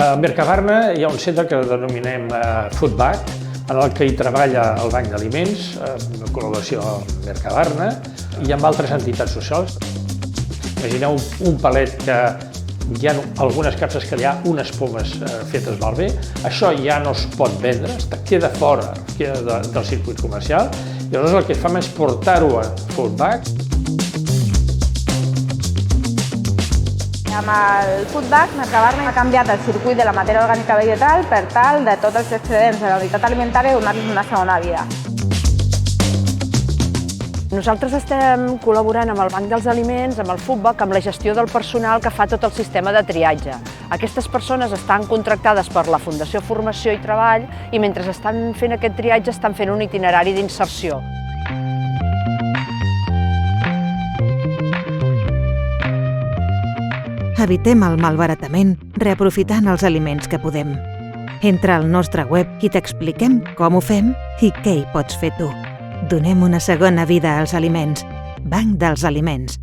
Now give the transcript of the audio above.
A Mercabarna hi ha un centre que denominem Food Bank, en el que hi treballa el Banc d'Aliments, en col·laboració amb Mercabarna i amb altres entitats socials. Imagineu un palet que hi ha algunes capses que hi ha unes pomes fetes malbé, això ja no es pot vendre, queda fora del circuit comercial, i llavors el que fem és portar-ho a Food Bank. Amb el Food Bank, Mercabarna ha canviat el circuit de la matèria orgànica vegetal per tal de tots els excedents de la unitat alimentària donar-los una segona vida. Nosaltres estem col·laborant amb el Banc dels Aliments, amb el Food Bank, amb la gestió del personal que fa tot el sistema de triatge. Aquestes persones estan contractades per la Fundació Formació i Treball i mentre estan fent aquest triatge estan fent un itinerari d'inserció. Evitem el malbaratament reaprofitant els aliments que podem. Entra al nostre web i t'expliquem com ho fem i què hi pots fer tu. Donem una segona vida als aliments. Banc dels Aliments.